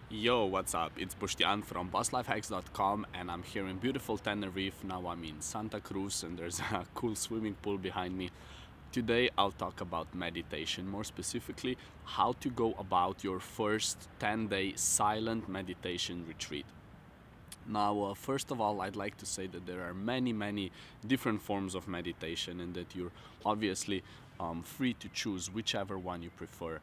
Yo, what's up? It's Bushtian from BossLifehacks.com and I'm here in beautiful Tenerife. Now I'm in Santa Cruz and there's a cool swimming pool behind me. Today I'll talk about meditation, more specifically how to go about your first 10-day silent meditation retreat. Now, first of all, I'd like to say that there are many different forms of meditation and that you're obviously free to choose whichever one you prefer.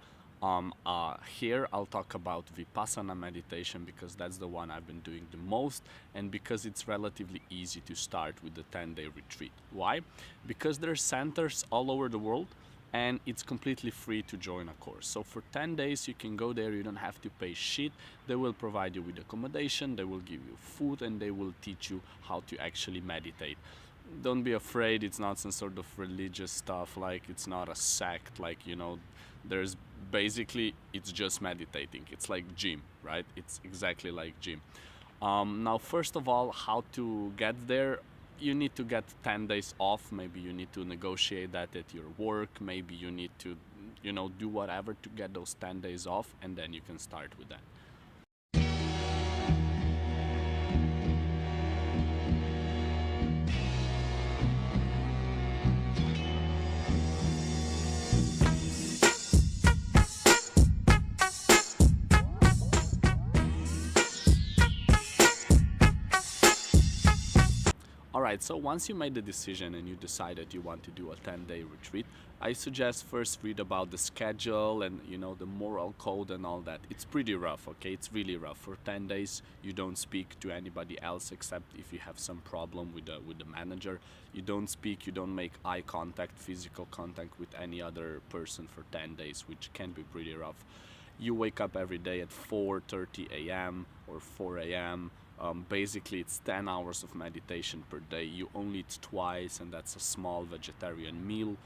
Here I'll talk about Vipassana meditation because that's the one I've been doing the most and because it's relatively easy to start with the 10-day retreat. Why? Because there are centers all over the world and it's completely free to join a course. So for 10 days you can go there, you don't have to pay shit. They will provide you with accommodation, they will give you food, and they will teach you how to actually meditate. Don't be afraid, it's not some sort of religious stuff, like it's not a sect, like, there's basically, it's just meditating. It's like gym, right? It's exactly like gym. Now, first of all, how to get there? You need to get 10 days off. Maybe you need to negotiate that at your work. Maybe you need to, do whatever to get those 10 days off, and then you can start with that. Alright, so once you made the decision and you decided you want to do a 10-day retreat, I suggest first read about the schedule and the moral code and all that. It's pretty rough, okay? It's really rough. For 10 days you don't speak to anybody else except if you have some problem with the manager. You don't speak, you don't make eye contact, physical contact with any other person for 10 days, which can be pretty rough. You wake up every day at 4:30 a.m. or 4 a.m. Basically it's 10 hours of meditation per day. You only eat twice and that's a small vegetarian meal.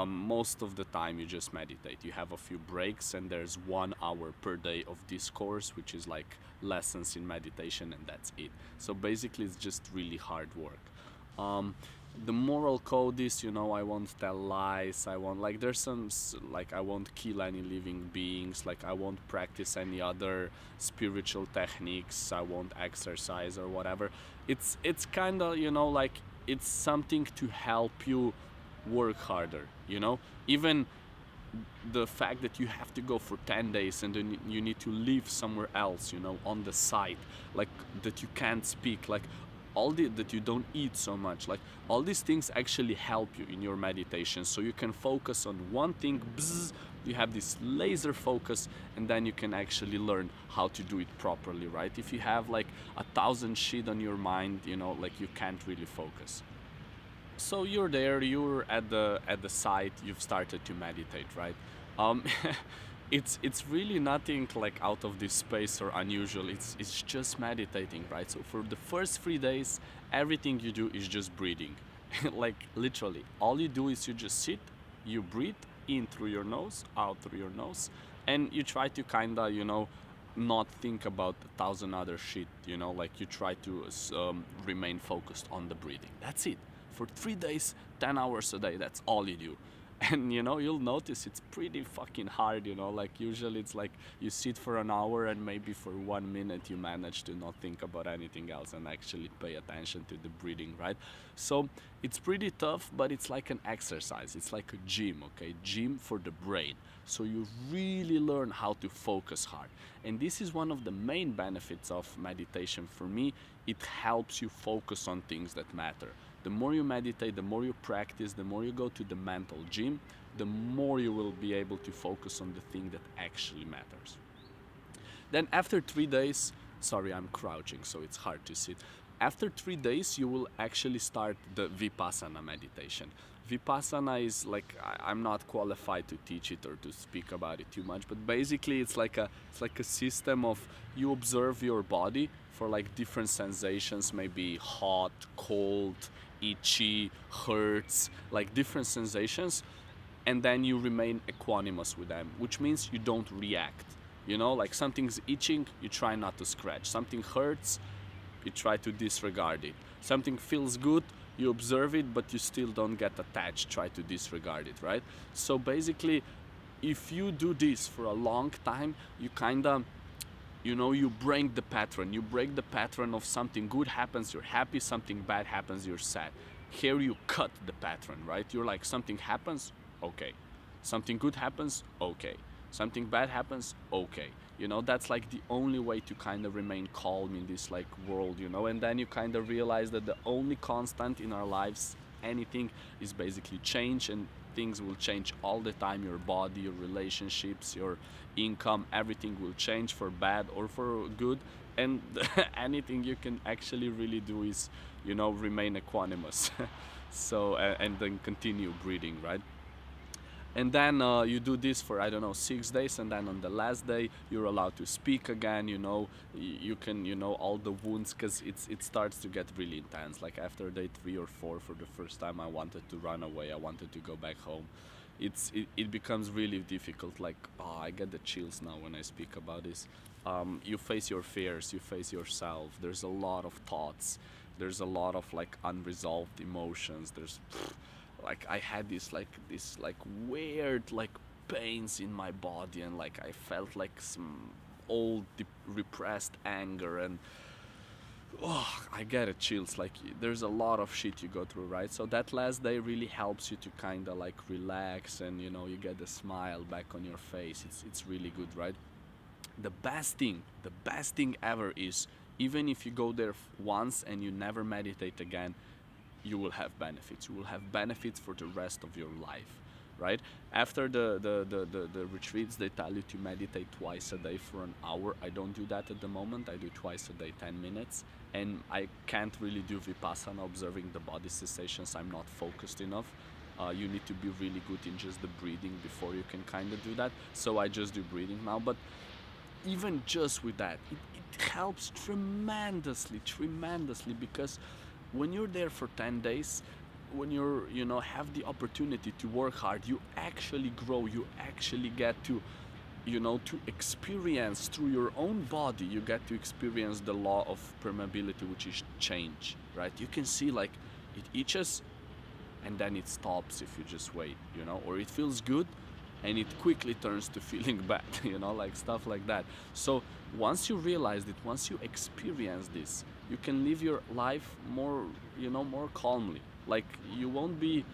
Most of the time you just meditate. You have a few breaks and there's 1 hour per day of discourse, which is like lessons in meditation, and that's it. So basically it's just really hard work. The moral code is, I won't tell lies, I won't, like, there's some, like, I won't kill any living beings, like, I won't practice any other spiritual techniques, I won't exercise or whatever. It's kind of, like, it's something to help you work harder, Even the fact that you have to go for 10 days and then you need to live somewhere else, on the side, like, that you can't speak, like, that you don't eat so much, like all these things actually help you in your meditation, so you can focus on one thing. You have this laser focus, and then you can actually learn how to do it properly, right? If you have like 1,000 shit on your mind, like, you can't really focus. So you're there, you're at the site, you've started to meditate, right? It's really nothing like out of this space or unusual. It's just meditating, right? So for the first 3 days, everything you do is just breathing. Like, literally, all you do is you just sit, you breathe in through your nose, out through your nose, and you try to kinda, not think about 1,000 other shit, like you try to remain focused on the breathing. That's it. For 3 days, 10 hours a day, that's all you do. And you'll notice it's pretty fucking hard, like usually it's like you sit for an hour and maybe for 1 minute you manage to not think about anything else and actually pay attention to the breathing, right? So it's pretty tough, but it's like an exercise. It's like a gym, okay? Gym for the brain. So you really learn how to focus hard. And this is one of the main benefits of meditation for me. It helps you focus on things that matter. The more you meditate, the more you practice, the more you go to the mental gym, the more you will be able to focus on the thing that actually matters. Then after 3 days, sorry, I'm crouching, so it's hard to sit. After 3 days, you will actually start the Vipassana meditation. Vipassana is like, I'm not qualified to teach it or to speak about it too much, but basically it's like a system of, you observe your body for like different sensations, maybe hot, cold, itchy, hurts, like different sensations, and then you remain equanimous with them, which means you don't react. Like something's itching, you try not to scratch. Something hurts, you try to disregard it. Something feels good, you observe it, but you still don't get attached, try to disregard it, right? So basically, if you do this for a long time, you kinda you break the pattern of something good happens, you're happy, something bad happens, you're sad. Here you cut the pattern, right? You're like, something happens, okay, something good happens, okay, something bad happens, okay. That's like the only way to kind of remain calm in this like world. And then you kind of realize that the only constant in our lives, anything, is basically change, and things will change all the time. Your body, your relationships, your income, everything will change for bad or for good. And anything you can actually really do is, remain equanimous. So and then continue breathing, right? And then you do this for, I don't know, 6 days, and then on the last day you're allowed to speak again. You can, all the wounds, because it starts to get really intense. Like after day 3 or 4, for the first time, I wanted to run away, I wanted to go back home. It becomes really difficult. Like, oh, I get the chills now when I speak about this. You face your fears, you face yourself. There's a lot of thoughts, there's a lot of like unresolved emotions. There's like, I had this like weird like pains in my body, and like I felt like some old repressed anger, and oh, I get it chills. Like, there's a lot of shit you go through, right? So that last day really helps you to kind of like relax, and you get the smile back on your face. It's really good, right? The best thing ever is, even if you go there once and you never meditate again, you will have benefits. You will have benefits for the rest of your life, right? After the retreats, they tell you to meditate twice a day for an hour. I don't do that at the moment. I do twice a day, 10 minutes. And I can't really do Vipassana, observing the body sensations. I'm not focused enough. You need to be really good in just the breathing before you can kind of do that. So I just do breathing now. But even just with that, it helps tremendously, because when you're there for 10 days, when you're, have the opportunity to work hard, you actually grow, you actually get to, to experience through your own body, you get to experience the law of permeability, which is change, right? You can see like it itches and then it stops if you just wait, or it feels good and it quickly turns to feeling bad, like stuff like that. So once you realize it, once you experience this, you can live your life more, more calmly. Like, you won't be,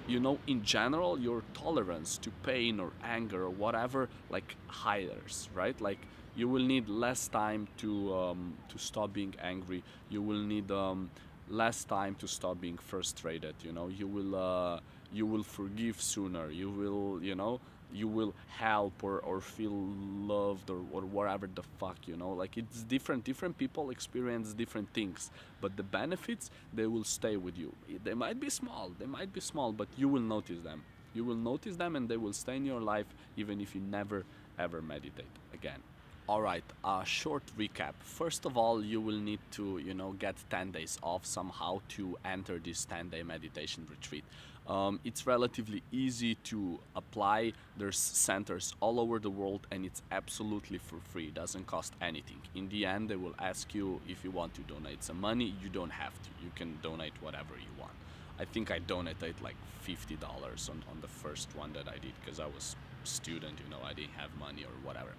in general, your tolerance to pain or anger or whatever, like, higher, right? Like, you will need less time to stop being angry. You will need less time to stop being frustrated. You will forgive sooner. You will help or feel loved or whatever the fuck, like, it's different people experience different things, but the benefits, they will stay with you. They might be small, but you will notice them, and they will stay in your life even if you never ever meditate again. All right, a short recap. First of all, you will need to, get 10 days off somehow to enter this 10-day meditation retreat. It's relatively easy to apply. There's centers all over the world, and it's absolutely for free. It doesn't cost anything. In the end, they will ask you if you want to donate some money. You don't have to. You can donate whatever you want. I think I donated like $50 on the first one that I did, because I was student, I didn't have money or whatever.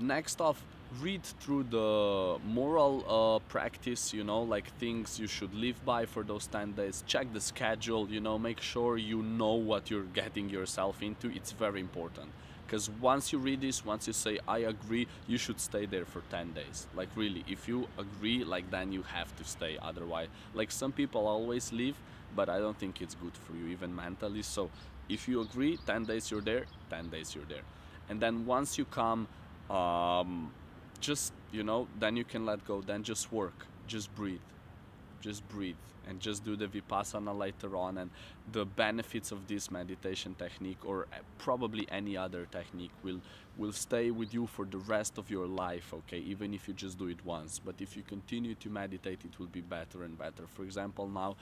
Next off, read through the moral practice, like things you should live by for those 10 days. Check the schedule, make sure you know what you're getting yourself into. It's very important, because once you read this, once you say I agree, you should stay there for 10 days. Like, really, if you agree, like, then you have to stay. Otherwise, like, some people always leave, but I don't think it's good for you, even mentally. So if you agree, 10 days you're there, 10 days you're there. And then once you come, just, then you can let go, then just work, just breathe, and just do the Vipassana later on. And the benefits of this meditation technique, or probably any other technique, will stay with you for the rest of your life, okay? Even if you just do it once. But if you continue to meditate, it will be better and better. For example, now,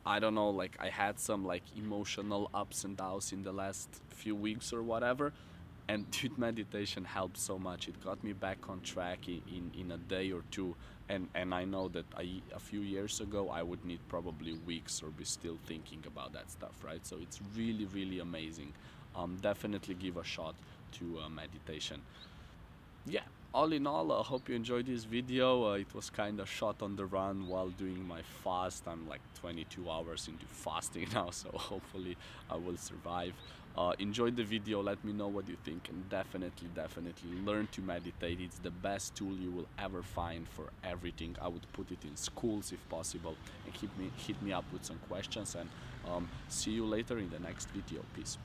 I don't know, like, I had some like emotional ups and downs in the last few weeks or whatever, and dude, meditation helped so much. It got me back on track in a day or two, and I know that a few years ago I would need probably weeks or be still thinking about that stuff, right? So it's really, really amazing. Definitely give a shot to meditation. Yeah, all in all, I hope you enjoyed this video. It was kind of shot on the run while doing my fast. I'm like 22 hours into fasting now, so hopefully I will survive. Enjoy the video, let me know what you think, and definitely learn to meditate. It's the best tool you will ever find for everything. I would put it in schools if possible, and hit me up with some questions, and see you later in the next video. Peace.